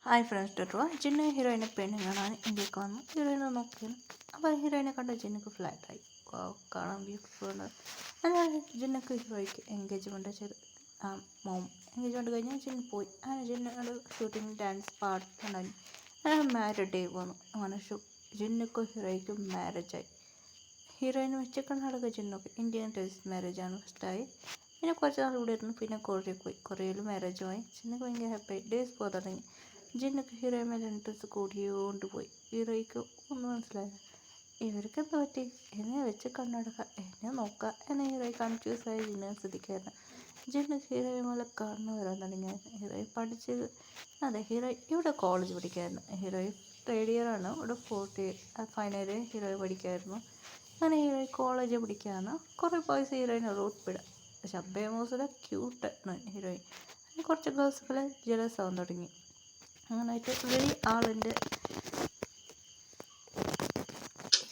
Hi friends doctor ജിന്നു ഹീറോയിനെ പെണ്ണ് കാണാൻ ഇന്ത്യക്ക് വന്നു. ഹീറോയിനെ നോക്കി അപ്പോൾ ഹീറോയിനെ കണ്ട ജിന്നുക്ക് ഫ്ലാറ്റായി. കാണാൻ ബ്യൂട്ടിഫുൾ. അങ്ങനെ ജിന്നക്ക് ഹീറോയ്ക്ക് എൻഗേജ്മെൻറ്റ് ചെയ്ത് മോം എൻഗേജ്മെൻറ്റ് കഴിഞ്ഞാൽ ജിന്നു പോയി. അങ്ങനെ ജിന്നോട് ഷൂട്ടിങ് ഡാൻസ് പാട്ട് ഉണ്ടായി. അങ്ങനെ മാരീഡ് ഡേ വന്നു. അങ്ങനെ ജിന്നുക്കും ഹീറോയ്ക്കും മാരേജായി. ഹീറോയിന് വെച്ചക്കണ്ണടക്ക ജിന്നൊക്കെ ഇന്ത്യൻ ടേസ്റ്റ് മാരേജാണ് ഫസ്റ്റായി. പിന്നെ കുറച്ച് നാൾ ഇവിടെ ഇരുന്നു. പിന്നെ കൊറിയയിൽ പോയി. കൊറിയയിൽ മാരേജുമായി. ജിന്നക്ക് ഭയങ്കര ഹാപ്പിയായി. ഡേയ്സ് പോകാൻ തുടങ്ങി. ജിന്നക്ക് ഹീറോയിൻ മേലെ ഇൻട്രസ്റ്റ് കൂടിയോണ്ട് പോയി. ഹീറോയ്ക്ക് ഒന്നും മനസ്സിലായില്ല. ഇവർക്ക് എന്താ പറ്റി? എന്നെ വെച്ച് കണ്ണടക്കുക, എന്നെ നോക്കുക എന്നെ ഹീറോയി കൺഫ്യൂസായി ജിന്നെ ശ്രദ്ധിക്കായിരുന്നു. ജിന്നക്ക് ഹീറോയിൻ മേലെ കണ്ണ് വരാൻ തുടങ്ങിയായിരുന്നു. ഹീറോയി പഠിച്ചത് ഹീറോയി ഇവിടെ കോളേജ് പഠിക്കായിരുന്നു. ഹീറോയി തേർഡ് ഇയർ ആണ്. ഇവിടെ ഫൈനൽ ഇയർ ഹീറോയി പഠിക്കായിരുന്നു. അങ്ങനെ ഹീറോയി കോളേജ് പഠിക്കുകയാണ്. കുറേ ബോയ്സ് ഹീറോയിനെ റൂട്ട് വിടാം. പക്ഷെ അബ്ബേമോസിലെ ക്യൂട്ടാണ് ഹീറോയിൻ. കുറച്ച് ഗേൾസുകളെ ജലസ് ആവാൻ തുടങ്ങി. അങ്ങനായിട്ട് വലിയ ആളുണ്ട്.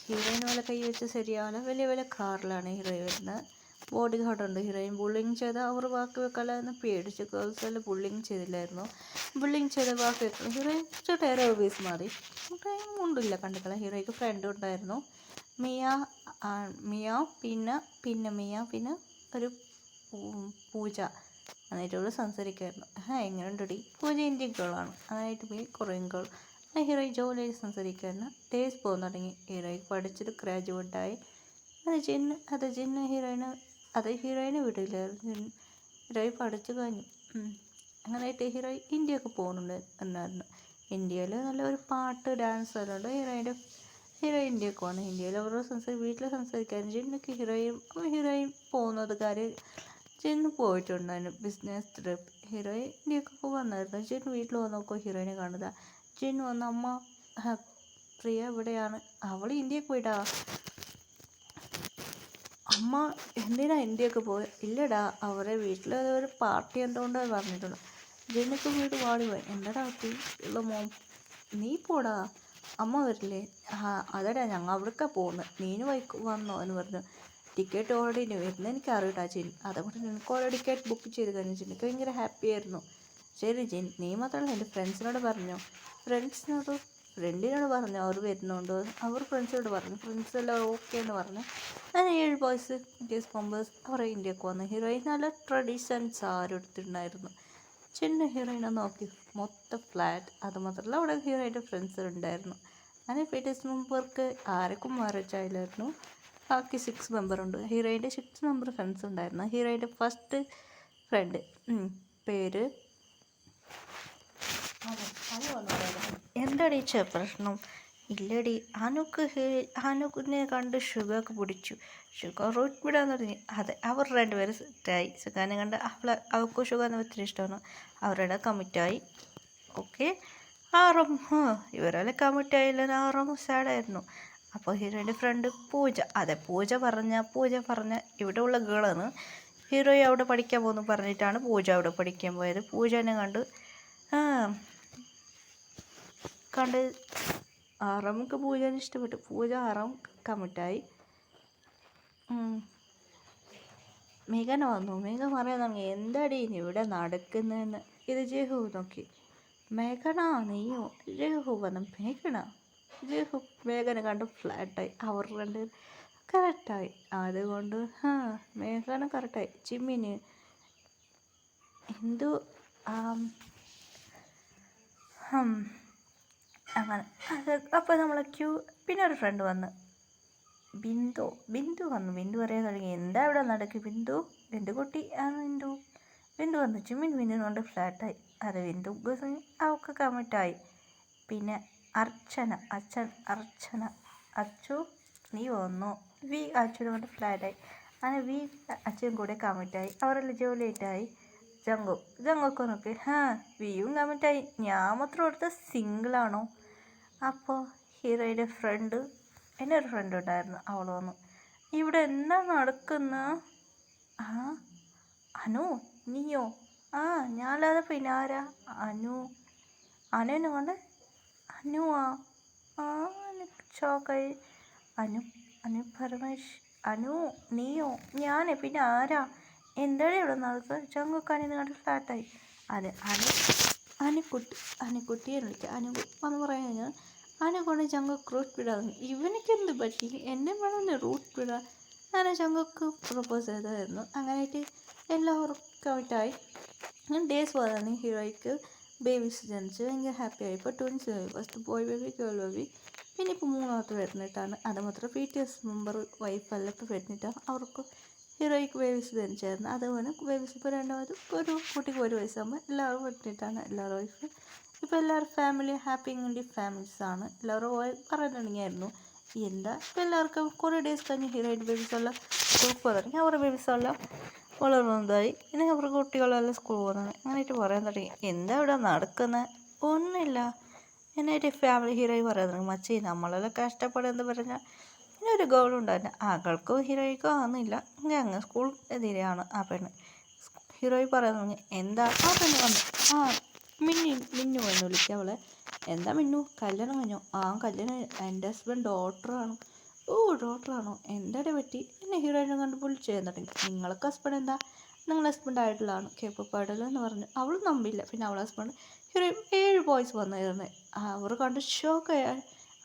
ഹീറോയിൻ പോലെ കൈ വെച്ച് ശരിയാണ്. വലിയ വലിയ കാറിലാണ് ഹീറോയിൻ വരുന്നത്. ബോഡി ഗാർഡുണ്ട്. ഹീറോയിൻ ബുള്ളിങ് ചെയ്ത അവർ ബാക്കി വെക്കാമെന്ന് പേടിച്ച് ഗേൾസ് എല്ലാം ബുള്ളിങ് ചെയ്തില്ലായിരുന്നു. ബുള്ളിങ് ചെയ്ത് ബാക്കി വെക്കണം. ഹീറോയിൻ ചെറിയ ഓബീസ് മാറി. ഹീറോയിൻ മുണ്ടില്ല കണ്ടിട്ടില്ല. ഹീറോയ്ക്ക് ഫ്രണ്ട് ഉണ്ടായിരുന്നു മിയ പിന്നെ മിയ പിന്നെ ഒരു പൂജ. എന്നിട്ട് ഇവിടെ സംസാരിക്കുമായിരുന്നു. എങ്ങനെയുണ്ടടി? പൂജ ഇന്ത്യൻ ഗേളാണ്. അങ്ങനെയായിട്ട് പോയി കൊറിയൻ ഗേൾ. ഹീറോയിൻ ജോലിയായി സംസാരിക്കുമായിരുന്നു. ഡേയ്സ് പോകാൻ തുടങ്ങി. ഹീറോയിൻ പഠിച്ചിട്ട് ഗ്രാജുവേറ്റായി. ജിന്ന് ഹീറോയിനെ വിടില്ലായിരുന്നു. ഹീറോയിൻ പഠിച്ചു കഴിഞ്ഞു. അങ്ങനെയായിട്ട് ഹീറോയിൻ ഇന്ത്യയൊക്കെ പോകുന്നുണ്ട് എന്നായിരുന്നു. ഇന്ത്യയിൽ നല്ലൊരു പാട്ട് ഡാൻസ് എല്ലാം ഉണ്ട്. ഹീറോയിൻ ഇന്ത്യയൊക്കെ വന്നു. ഇന്ത്യയിൽ അവരുടെ വീട്ടിൽ സംസാരിക്കായിരുന്നു. ജിന്നൊക്കെ ഹീറോയിൻ പോകുന്നത് കാര്യം ജിന്ന് പോയിട്ടുണ്ടായിരുന്നു ബിസിനസ് ട്രിപ്പ്. ഹീറോയിൻ ഇന്ത്യക്കൊക്കെ വന്നായിരുന്നു. ജിന്ന് വീട്ടിൽ വന്ന് നോക്കുക ഹീറോയിനെ കാണുക. ജിന്ന് വന്ന് അമ്മ പ്രിയ എവിടെയാണ്? അവൾ ഇന്ത്യക്ക് പോയിട്ടാ. അമ്മ എന്തിനാ ഇന്ത്യക്ക് പോയി? ഇല്ലടാ അവരെ വീട്ടിൽ ഒരു പാർട്ടി എന്തുകൊണ്ട് പറഞ്ഞിട്ടുണ്ട്. ജിന്നക്ക് വീട് വാടി പോയി. എന്താടാ പറ്റി? ഉള്ള മോം നീ പോടാ, അമ്മ വരില്ലേ? അതെടാ ഞങ്ങൾ അവിടേക്കാണ് പോകുന്നത്. നീന് വന്നോ എന്ന് പറഞ്ഞു. ടിക്കറ്റ് ഓൾറെഡി വരുന്നത് എനിക്ക് അറിയിട്ടാ ജിൻ. അതുകൊണ്ട് നിനക്ക് ഓൾറെഡി ടിക്കറ്റ് ബുക്ക് ചെയ്ത് കഴിഞ്ഞു. ജിന്നക്ക് ഭയങ്കര ഹാപ്പി ആയിരുന്നു. ശരി ജിൻ, നീ മാത്രമല്ല എൻ്റെ ഫ്രണ്ട്സിനോട് പറഞ്ഞോ? ഫ്രണ്ടിനോട് പറഞ്ഞു അവർ വരുന്നുണ്ടോ? അവർ ഫ്രണ്ട്സിനോട് പറഞ്ഞു. ഫ്രണ്ട്സ് എല്ലാം ഓക്കെ എന്ന് പറഞ്ഞു. അങ്ങനെ 7 ബോയ്സ് മെമ്പേഴ്സ് അവർ ഇന്ത്യക്ക് വന്നു. ഹീറോയിൻ നല്ല ട്രഡീഷണൽ സാരി എടുത്തിട്ടുണ്ടായിരുന്നു. ചിന്ന ഹീറോയിനെ നോക്കി മൊത്തം ഫ്ലാറ്റ്. അതുമാത്രമല്ല അവിടെ ഹീറോയിൻ്റെ ഫ്രണ്ട്സ് ഉണ്ടായിരുന്നു. അങ്ങനെ ഫിറ്റേഴ്സ് മെമ്പർക്ക് ആർക്കും മാരേജ് ആയില്ലായിരുന്നു. ബാക്കി 6 മെമ്പറുണ്ട്. ഹീറോയിൻ്റെ 6 മെമ്പർ ഫ്രണ്ട്സ് ഉണ്ടായിരുന്നു. ഹീറോയിൻ്റെ ഫസ്റ്റ് ഫ്രണ്ട് പേര് എന്താടി പ്രശ്നം? ഇല്ലടി, അനുക്കിനെ കണ്ട് ഷുഗർക്ക് പിടിച്ചു. ഷുഗർ റൂട്ട് വിടാൻ തുടങ്ങി. അതെ, അവർ രണ്ടുപേരും സെറ്റായി. സുഖാനെ കണ്ട് അവൾക്ക് ഷുഗറിന് ഒത്തിരി ഇഷ്ടമാണ്. അവരുടെ കമ്മിറ്റായി. ഓക്കെ. ഇവരെല്ലാം കമ്മിറ്റായില്ല. ആറും സാഡായിരുന്നു. അപ്പോൾ ഹീറോയിൻ്റെ ഫ്രണ്ട് പൂജ. അതെ, പൂജ പറഞ്ഞ ഇവിടെ ഉള്ള ഗേളാണ്. ഹീറോയി അവിടെ പഠിക്കാൻ പോകുന്നു പറഞ്ഞിട്ടാണ് പൂജ അവിടെ പഠിക്കാൻ പോയത്. പൂജനെ കണ്ട് ആറാമുക്ക് പൂജനെ ഇഷ്ടപ്പെട്ടു. പൂജ ആറാം കമ്മിറ്റായി. മേഘന വന്നു. മേഘ പറയാൻ തുടങ്ങി, എന്താടി ഇവിടെ നടക്കുന്നതെന്ന്. ഇത് ജഹു നോക്കി. മേഘന നീയോ? ജഹു വന്നു. ജഹു മേഘനെ കണ്ട് ഫ്ലാറ്റായി. അവർ രണ്ട് കറക്റ്റായി. അതുകൊണ്ട് മേഘന കറക്റ്റായി. ചിമ്മിന് എന്തോ അങ്ങനെ. അപ്പോൾ നമ്മളെ പിന്നെ ഒരു ഫ്രണ്ട് വന്ന് ബിന്ദു വന്നു. ബിന്ദു പറയാൻ തുടങ്ങി, എന്താ ഇവിടെ നടക്കും ബിന്ദു കുട്ടി? ബിന്ദു വന്നു. ചിമ്മിൻ ബിന്ദുവിനോണ്ട് ഫ്ലാറ്റായി. അത് ബിന്ദു അവൾക്ക് കമ്മിറ്റായി. പിന്നെ അർച്ചന അച്ചു നീ വന്നു. അച്ഛനെ കൊണ്ട് ഫ്ലാറ്റായി. അങ്ങനെ അച്ഛനും കൂടെ കമ്മിറ്റായി. അവരെല്ലാം ജോലിയായിട്ടായി. ജങ്കൊക്കെ നോക്കി. വിയും കമ്മിറ്റായി. ഞാൻ മാത്രം എടുത്ത സിംഗിളാണോ? അപ്പോൾ ഹീറോയുടെ ഫ്രണ്ട്, എൻ്റെ ഒരു ഫ്രണ്ട് ഉണ്ടായിരുന്നു, അവൾ വന്നു. ഇവിടെ എന്താ നടക്കുന്ന? അനു നീയോ? ഞാനല്ലാതെ പിന്നെ ആരാ? അനുവിനെ കൊണ്ട് അനുവാ? എനിക്ക് ഷോക്കായി. അനു പരമേശ്. അനു നീയോ? ഞാൻ പിന്നെ ആരാ? എന്താണ് ഇവിടെ നടക്കുക? ചങ്കുക്കാനിന്ന് കണ്ട് ഫ്ലാറ്റായി. അതെ, അനുക്കുട്ടിയെ വിളിക്കുക. അനു വന്ന് പറയാൻ കഴിഞ്ഞാൽ അതിനെ കൊണ്ട് ചങ്കക്ക് റൂട്ട് വിടാതെ ഇവനക്ക് എന്ത് പറ്റി എന്നെ വേണമെന്ന് റൂട്ട് വിടാൻ അങ്ങനെ ചങ്കക്ക് പ്രപ്പോസ് ചെയ്തായിരുന്നു. അങ്ങനെയായിട്ട് എല്ലാവർക്കും കമ്മിറ്റായി. അങ്ങനെ ഡേയ്സ് പോയതാണ്. ഹീറോയ്ക്ക് ബേബീസ് ജനിച്ച് ഭയങ്കര ഹാപ്പി ആയി. ഇപ്പോൾ twins baby, first boy baby girl baby, പിന്നെ ഇപ്പോൾ മൂന്നാമത്തെ വരുന്നിട്ടാണ്. അത് മാത്രം BTS മെമ്പർ വൈഫെല്ലാം ഇപ്പോൾ വരുന്നിട്ടാണ്. അവർക്ക് ഹീറോയ്ക്ക് ബേബീസ് ജനിച്ചായിരുന്നു. അതുപോലെ ബേബീസ് ഇപ്പോൾ രണ്ടാമത് ഒരു കുട്ടിക്ക് 1 വയസ്സാകുമ്പോൾ എല്ലാവരും വരുന്നിട്ടാണ്. എല്ലാവരും വൈഫ് ഇപ്പോൾ എല്ലാവരും ഫാമിലി ഹാപ്പി ഇങ്ങോട്ട് ഫാമിലീസാണ്. എല്ലാവരും പറഞ്ഞിട്ടുണ്ടെങ്കിലായിരുന്നു എന്താ ഇപ്പോൾ എല്ലാവർക്കും കുറേ ഡേയ്സ് കഴിഞ്ഞ് ഹീറോയിൻ്റെ ബേബീസെല്ലാം സ്കൂളിൽ പോകാൻ തുടങ്ങി. അവരുടെ ബേബീസെല്ലാം വളർന്നതായി. ഇനി അവർക്ക് കുട്ടികളെല്ലാം സ്കൂളിൽ പോകുന്നത്. അങ്ങനെയായിട്ട് പറയാൻ തുടങ്ങി എന്താ ഇവിടെ നടക്കുന്നത് ഒന്നുമില്ല. എന്നായിട്ട് ഫാമിലി ഹീറോയി പറയാൻ തുടങ്ങി മച്ചി നമ്മളെല്ലാം കഷ്ടപ്പെടുന്നത് പറഞ്ഞാൽ പിന്നെ ഒരു ഗോളുണ്ടായിരുന്നു. ആ ഗൾക്കോ ഹീറോയ്ക്കോ ആവുന്നില്ല. അങ്ങ് സ്കൂൾ എതിരെയാണ് ആ പെണ്ണ്. ഹീറോയി പറയാൻ തുടങ്ങി എന്താ ആ പെണ്ണ് വന്നു. ആ മിന്നു വന്നു വിളിക്കുക അവളെ. എന്താ മിന്നു കല്യാണം കഴിഞ്ഞോ? ആ കല്യാണം എൻ്റെ ഹസ്ബൻഡ് ഡോക്ടറാണ്. ഓ ഡോക്ടറാണോ എന്താടെ പറ്റി? എന്നെ ഹീറോയിനെ കണ്ട് വിളിച്ച് ചെയ്യാൻ തുടങ്ങി. നിങ്ങൾക്ക് ഹസ്ബൻഡ് എന്താ? നിങ്ങളുടെ ഹസ്ബൻഡ് ആയിട്ടുള്ളതാണ് കേപ്പപ്പ് ആയിട്ടുള്ള എന്ന് പറഞ്ഞു. അവൾ നമ്പില്ല. പിന്നെ അവളെ ഹസ്ബൻഡ് ഹീറോയിൻ 7 ബോയ്സ് വന്നിരുന്നു. അവർ കണ്ട് ഷോക്കായ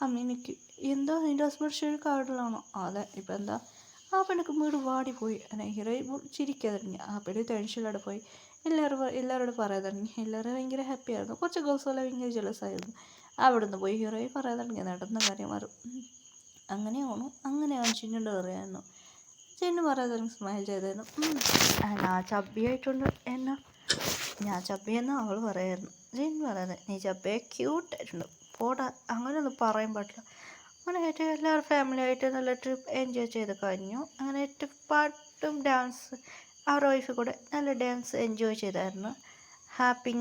അമ്മീനിക്ക് എന്താ നിൻ്റെ ഹസ്ബൻഡ് ശരിക്കും ആയിട്ടുള്ളതാണോ? അതെ ഇപ്പം എന്താ? ആ പെണ്ണൊക്കെ വീട് വാടിപ്പോയി. അങ്ങനെ ഹീറോയിൻ ചിരിക്കാൻ തുടങ്ങി. ആ പെണ്ണ് ടെൻഷനിലൂടെ പോയി എല്ലാവരോടും പറയാൻ തുടങ്ങി. എല്ലാവരും ഭയങ്കര ഹാപ്പി ആയിരുന്നു. കുറച്ച് ഗേൾസെല്ലാം ഭയങ്കര ജലസായിരുന്നു. അവിടുന്ന് പോയി ഹീറോയിൻ പറയാൻ തുടങ്ങി നടന്ന കാര്യം മാറും. അങ്ങനെയാണ് ചിന്നുണ്ട് പറയായിരുന്നു. ചിന്നു പറയാൻ തുടങ്ങി സ്മൈൽ ചെയ്തായിരുന്നു. ഞാൻ ചബ്ബിയായിട്ടുണ്ട് എന്നാ ഞാൻ ചബ്ബിയെന്ന് അവൾ പറയായിരുന്നു. ചിന്നു പറയുന്നത് നീ ചബ്ബിയെ ക്യൂട്ടായിട്ടുണ്ട്. പോടാ അങ്ങനെയൊന്നും പറയാൻ പാടില്ല. അങ്ങനെ ഏറ്റവും എല്ലാവരും ഫാമിലി ആയിട്ട് നല്ല ട്രിപ്പ് എൻജോയ് ചെയ്ത് കഴിഞ്ഞു. അങ്ങനെ ഏറ്റവും പാട്ടും ഡാൻസ് അവരുടെ വൈഫ് കൂടെ നല്ല ഡാൻസ് എൻജോയ് ചെയ്തായിരുന്നു. ഹാപ്പി